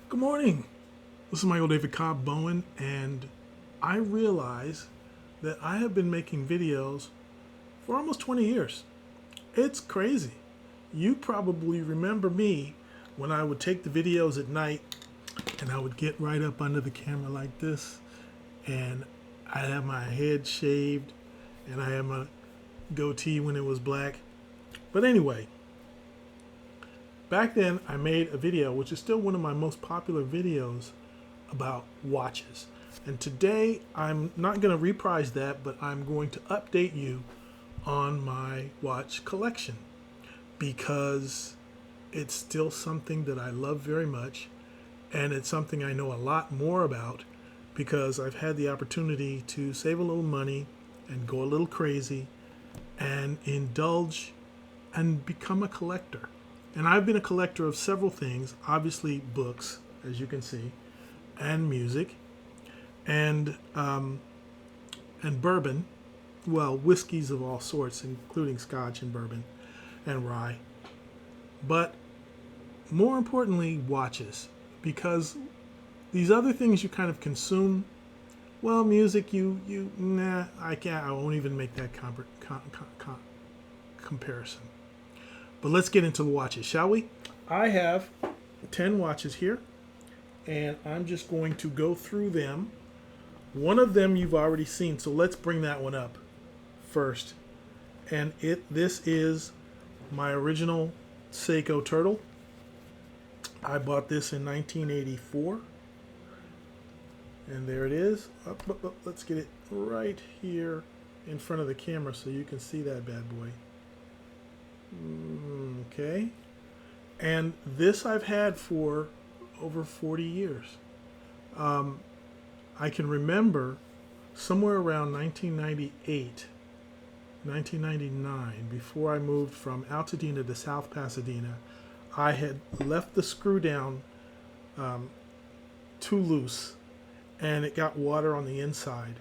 Good morning. This is Michael David Cobb Bowen, and I realize that I have been making videos for almost 20 years. It's crazy. You probably remember me when I would take the videos at night and I would get right up under the camera like this, and I'd have my head shaved and I had my goatee when it was black. But anyway, back then I made a video, which is still one of my most popular videos, about watches. And today I'm not going to reprise that, but I'm going to update you on my watch collection because it's still something that I love very much, and it's something I know a lot more about because I've had the opportunity to save a little money and go a little crazy and indulge and become a collector. And I've been a collector of several things, obviously books, as you can see, and music, and bourbon, well, whiskeys of all sorts, including scotch and bourbon and rye. But more importantly, watches, because these other things you kind of consume. Well, music, I can't. I won't even make that comparison. But let's get into the watches, shall we? I have 10 watches here, and I'm just going to go through them. One of them you've already seen, so let's bring that one up first. And this is my original Seiko Turtle. I bought this in 1984. And there it is. Let's get it right here in front of the camera so you can see that bad boy. Okay. And this I've had for over 40 years. I can remember somewhere around 1998, 1999, before I moved from Altadena to South Pasadena, I had left the screw down too loose, and it got water on the inside.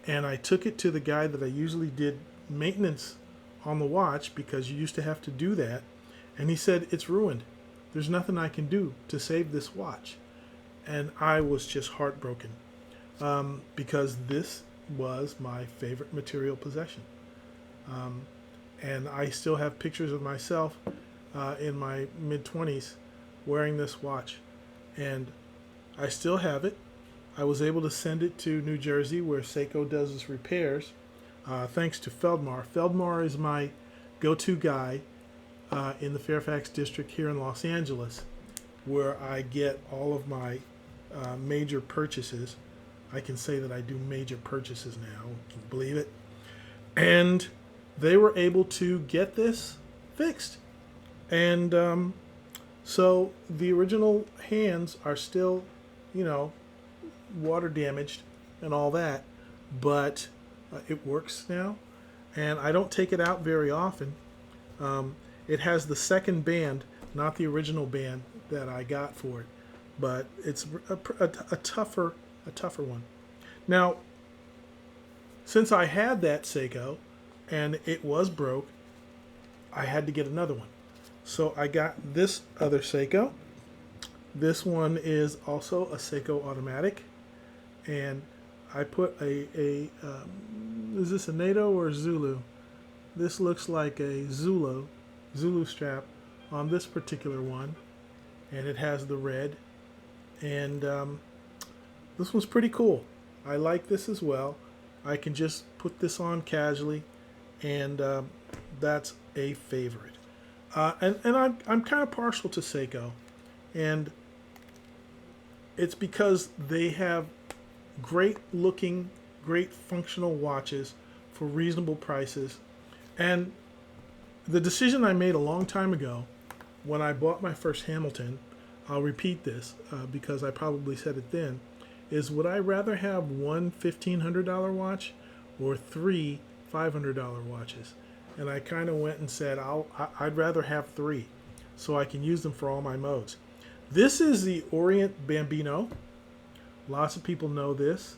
And I took it to the guy that I usually did maintenance on the watch, because you used to have to do that. And he said, it's ruined. There's nothing I can do to save this watch. And I was just heartbroken because this was my favorite material possession. And I still have pictures of myself in my mid-20s wearing this watch. And I still have it. I was able to send it to New Jersey, where Seiko does its repairs, thanks to Feldmar. Feldmar is my go-to guy in the Fairfax district here in Los Angeles, where I get all of my major purchases. I can say that I do major purchases now. Can you believe it? And they were able to get this fixed. And so the original hands are still, water damaged and all that, but it works now, and I don't take it out very often. It has the second band, not the original band that I got for it, but it's a tougher one. Now, since I had that Seiko and it was broke, I had to get another one. So I got this other Seiko. This one is also a Seiko automatic, and I put is this a NATO or Zulu? This looks like a Zulu strap on this particular one, and it has the red, and this one's pretty cool. I like this as well. I can just put this on casually, and that's a favorite. And I'm kind of partial to Seiko, and it's because they have great looking, great functional watches for reasonable prices. And the decision I made a long time ago when I bought my first Hamilton, I'll repeat this because I probably said it then, is would I rather have one $1,500 watch or three $500 watches? And I kind of went and said I'd rather have three so I can use them for all my modes. This is the Orient Bambino. Lots of people know this.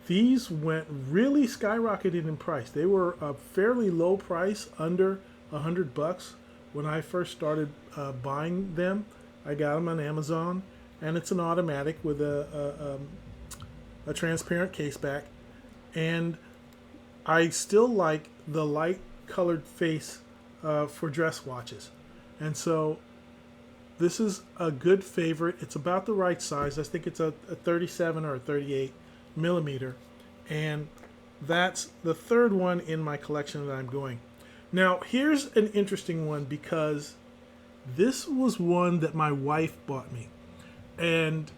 These went really skyrocketed in price. They were a fairly low price, under $100 when I first started buying them. I got them on Amazon, and it's an automatic with a transparent case back, and I still like the light colored face for dress watches, and so this is a good favorite. It's about the right size. I think it's a 37 or a 38 millimeter, and that's the third one in my collection that I'm doing. Now, here's an interesting one because this was one that my wife bought me. And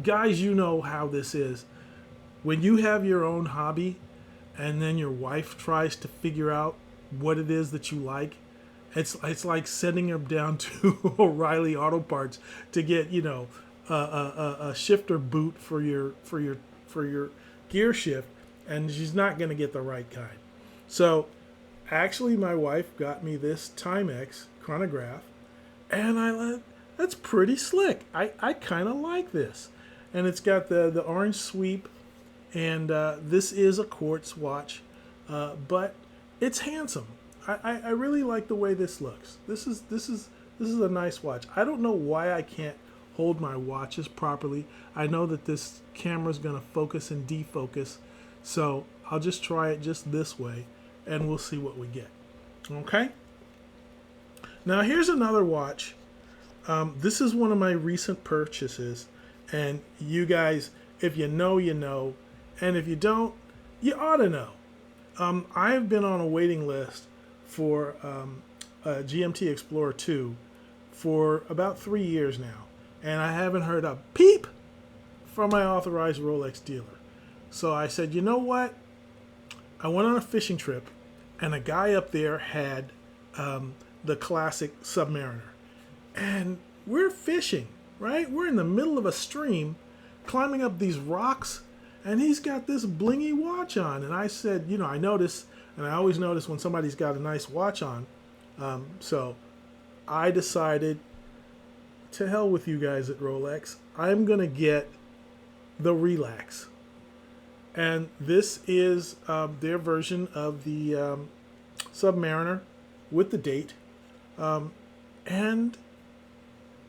guys, you know how this is. When you have your own hobby and then your wife tries to figure out what it is that you like, it's like sending her down to O'Reilly Auto Parts to get, you know, a shifter boot for your gear shift, and she's not going to get the right kind. So actually, my wife got me this Timex chronograph, and that's pretty slick. I kind of like this, and it's got the orange sweep, and this is a quartz watch, but it's handsome. I really like the way this looks. This is a nice watch. I don't know why I can't hold my watches properly. I know that this camera's gonna focus and defocus, so I'll just try it just this way, and we'll see what we get. Okay. Now here's another watch. This is one of my recent purchases, and you guys, if you know, you know, and if you don't, you ought to know. I have been on a waiting list for a GMT Explorer 2 for about 3 years now, and I haven't heard a peep from my authorized Rolex dealer. So I said, you know what? I went on a fishing trip, and a guy up there had the classic Submariner. And we're fishing, right? We're in the middle of a stream, climbing up these rocks, and he's got this blingy watch on. And I said, you know, I notice, and I always notice when somebody's got a nice watch on. So I decided, to hell with you guys at Rolex, I'm going to get the Relax. And this is their version of the Submariner with the date. And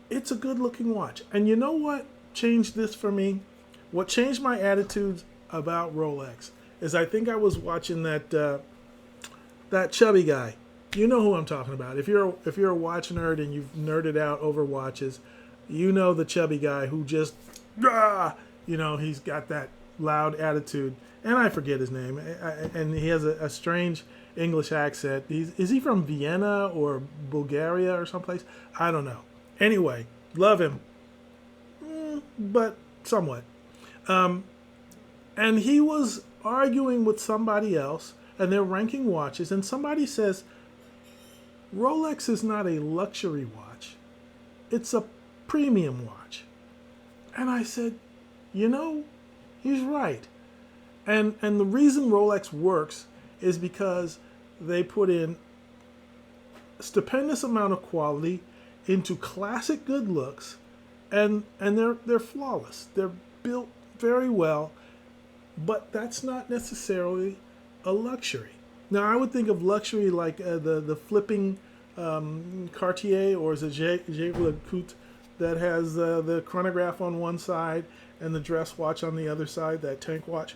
it's a good looking watch. And you know what changed this for me? What changed my attitudes about Rolex is I think I was watching that chubby guy. You know who I'm talking about. If you're a watch nerd and you've nerded out over watches, you know the chubby guy who just, you know, he's got that loud attitude. And I forget his name. And he has a strange English accent. Is he from Vienna or Bulgaria or someplace? I don't know. Anyway, love him, but somewhat. And he was arguing with somebody else, and they're ranking watches, and somebody says, Rolex is not a luxury watch. It's a premium watch. And I said, you know, he's right. And the reason Rolex works is because they put in a stupendous amount of quality into classic good looks, and they're flawless. They're built very well, but that's not necessarily a luxury. Now, I would think of luxury like the flipping Cartier, or is it Jaeger-LeCoultre, that has the chronograph on one side and the dress watch on the other side, that tank watch.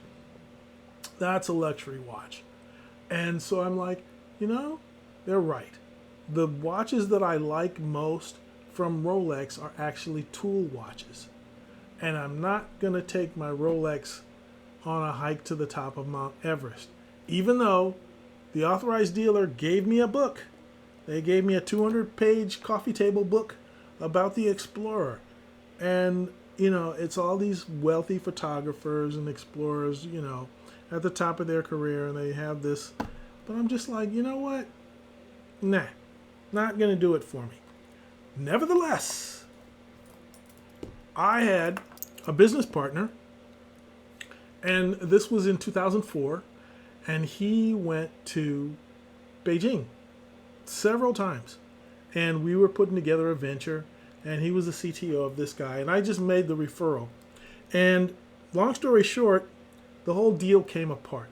That's a luxury watch. And so I'm like, you know, they're right. The watches that I like most from Rolex are actually tool watches. And I'm not going to take my Rolex on a hike to the top of Mount Everest. Even though the authorized dealer gave me a book. They gave me a 200-page coffee table book about the Explorer. And, you know, it's all these wealthy photographers and explorers, you know, at the top of their career, and they have this. But I'm just like, you know what? Nah, not going to do it for me. Nevertheless, I had a business partner, and this was in 2004, and he went to Beijing several times, and we were putting together a venture, and he was the CTO of this guy, and I just made the referral. And long story short, the whole deal came apart.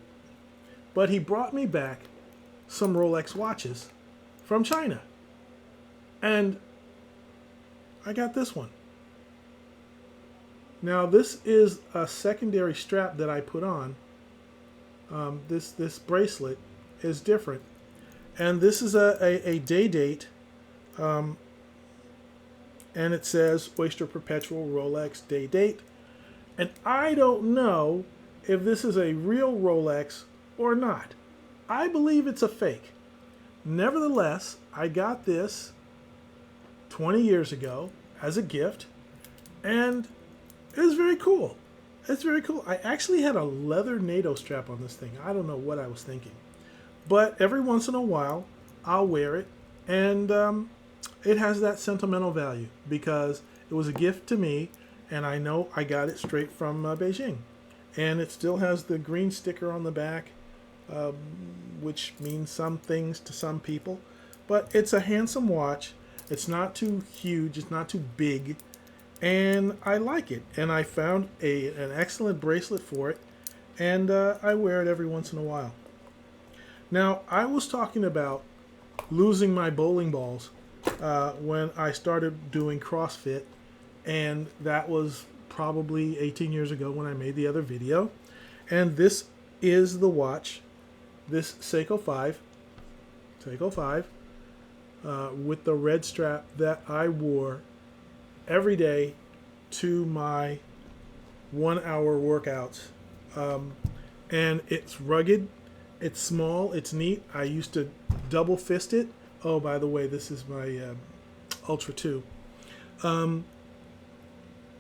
But he brought me back some Rolex watches from China. And I got this one. Now this is a secondary strap that I put on. This bracelet is different, and this is a day date, um, and it says Oyster Perpetual Rolex day date, and I don't know if this is a real Rolex or not. I believe it's a fake. Nevertheless, I got this 20 years ago as a gift, and it was very cool. It's very cool. I actually had a leather NATO strap on this thing. I don't know what I was thinking. But every once in a while, I'll wear it, and it has that sentimental value because it was a gift to me, and I know I got it straight from Beijing. And it still has the green sticker on the back, um, which means some things to some people. But it's a handsome watch. It's not too huge. It's not too big. And I like it. And I found an excellent bracelet for it. And I wear it every once in a while. Now, I was talking about losing my bowling balls when I started doing CrossFit. And that was probably 18 years ago when I made the other video. And this is the watch, this Seiko 5, with the red strap that I wore every day to my 1 hour workouts. And it's rugged, it's small, it's neat. I used to double fist it. Oh, by the way, this is my Ultra 2.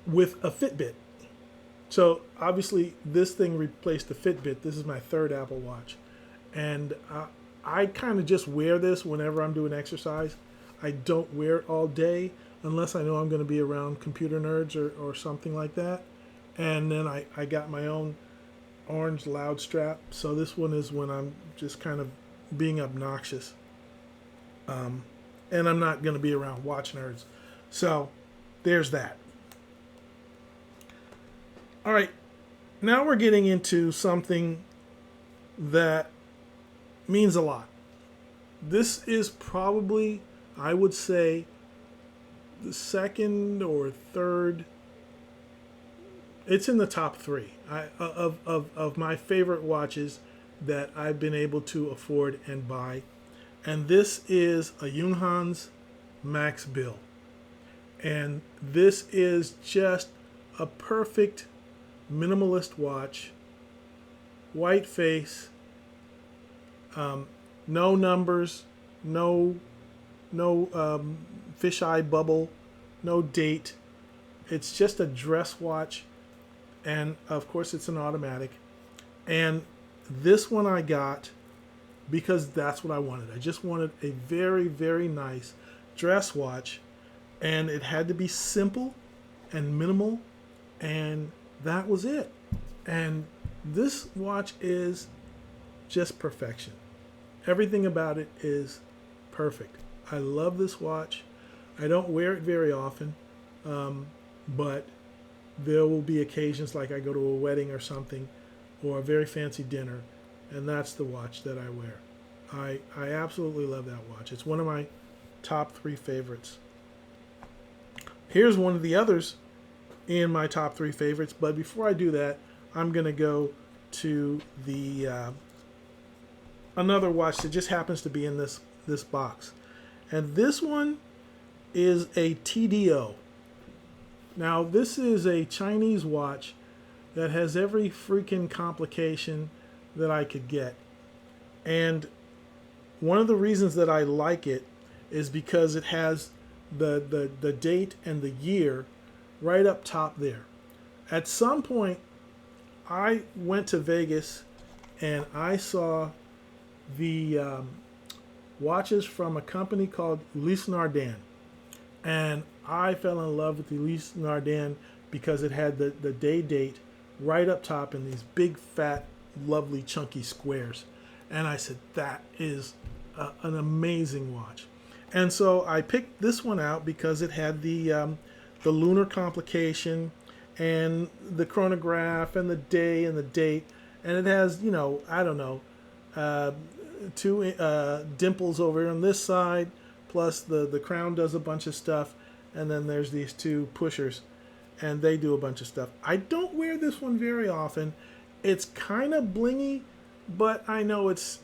With a Fitbit. So obviously this thing replaced the Fitbit. This is my third Apple Watch. And I kind of just wear this whenever I'm doing exercise. I don't wear it all day unless I know I'm going to be around computer nerds or something like that. And then I got my own orange loud strap. So this one is when I'm just kind of being obnoxious. And I'm not going to be around watch nerds. So there's that. All right, now we're getting into something that means a lot. This is probably, I would say, the second or third. It's in the top three of my favorite watches that I've been able to afford and buy. And this is a Junghans Max Bill. And this is just a perfect minimalist watch, white face, no numbers, no fisheye bubble, no date. It's just a dress watch, and of course it's an automatic. And this one I got because that's what I wanted. I just wanted a very, very nice dress watch, and it had to be simple and minimal, and that was it. And this watch is just perfection. Everything about it is perfect. I love this watch. I don't wear it very often, but there will be occasions like I go to a wedding or something, or a very fancy dinner, and that's the watch that I wear. I absolutely love that watch. It's one of my top three favorites. Here's one of the others in my top three favorites, but before I do that, I'm going to go to the another watch that just happens to be in this box. And this one is a TDO. Now, this is a Chinese watch that has every freaking complication that I could get. And one of the reasons that I like it is because it has the date and the year right up top there. At some point, I went to Vegas and I saw the watches from a company called Ulysse Nardin. And I fell in love with Ulysse Nardin because it had the day date right up top in these big, fat, lovely, chunky squares. And I said, that is an amazing watch. And so I picked this one out because it had the lunar complication and the chronograph and the day and the date. And it has, I don't know, two dimples over on this side, plus the crown does a bunch of stuff. And then there's these two pushers. and they do a bunch of stuff. I don't wear this one very often. It's kind of blingy, but I know it's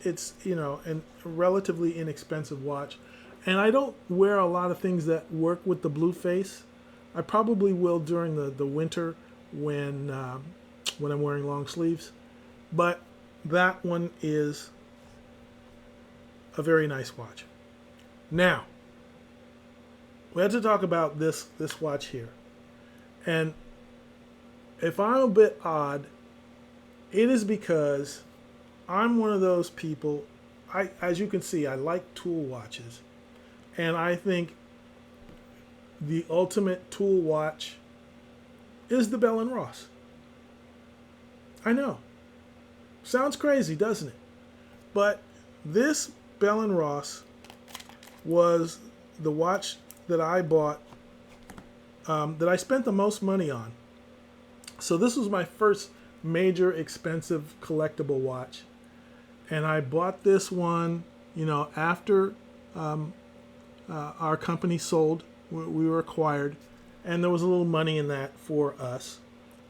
a relatively inexpensive watch, and I don't wear a lot of things that work with the blue face. I probably will during the winter when I'm wearing long sleeves, but that one is a very nice watch. Now, we have to talk about this watch here. And if I'm a bit odd, it is because I'm one of those people, as you can see, I like tool watches. And I think the ultimate tool watch is the Bell & Ross. I know. Sounds crazy, doesn't it? But this Bell & Ross was the watch that I bought, that I spent the most money on. So this was my first major expensive collectible watch. And I bought this one, after our company sold, we were acquired, and there was a little money in that for us.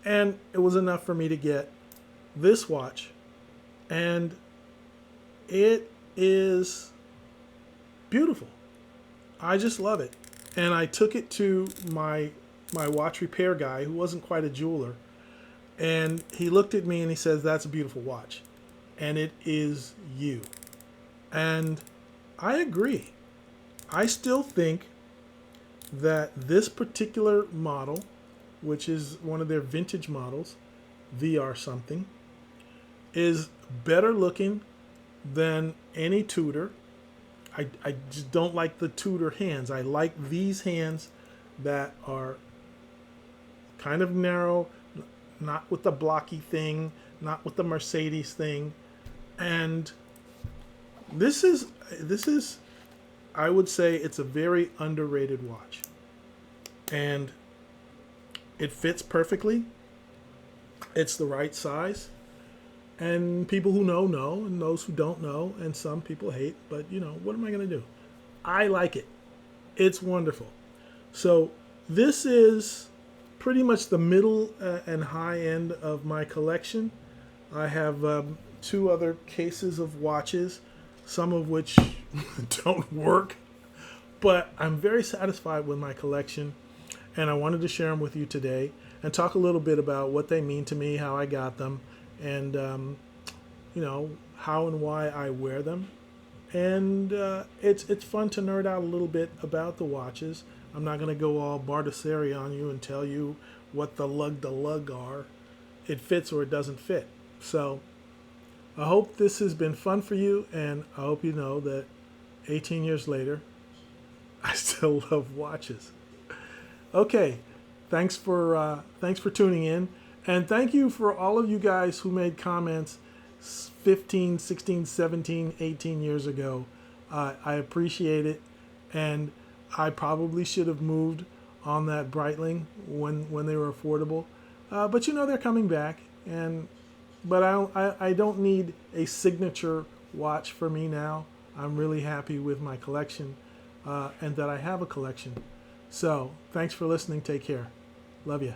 And it was enough for me to get this watch. And it is beautiful. I just love it. And I took it to my watch repair guy, who wasn't quite a jeweler. And he looked at me and he says, "That's a beautiful watch. And it is you." And I agree. I still think that this particular model, which is one of their vintage models, VR something, is better looking than any Tudor. I just don't like the Tudor hands. I like these hands that are kind of narrow, not with the blocky thing, not with the Mercedes thing. And this is, I would say it's a very underrated watch. And it fits perfectly. It's the right size. And people who know, and those who don't know, and some people hate, but what am I going to do? I like it. It's wonderful. So this is pretty much the middle and high end of my collection. I have 2 other cases of watches, some of which don't work, but I'm very satisfied with my collection, and I wanted to share them with you today and talk a little bit about what they mean to me, how I got them, and how and why I wear them. And it's fun to nerd out a little bit about the watches. I'm not going to go all Bardesseri on you and tell you what the lug are. It fits or it doesn't fit. So I hope this has been fun for you, and I hope you know that 18 years later, I still love watches. Okay, thanks for tuning in, and thank you for all of you guys who made comments 15, 16, 17, 18 years ago. I appreciate it, and I probably should have moved on that Breitling when they were affordable, but they're coming back, but I don't need a signature watch for me now. I'm really happy with my collection, and that I have a collection. So thanks for listening. Take care. Love you.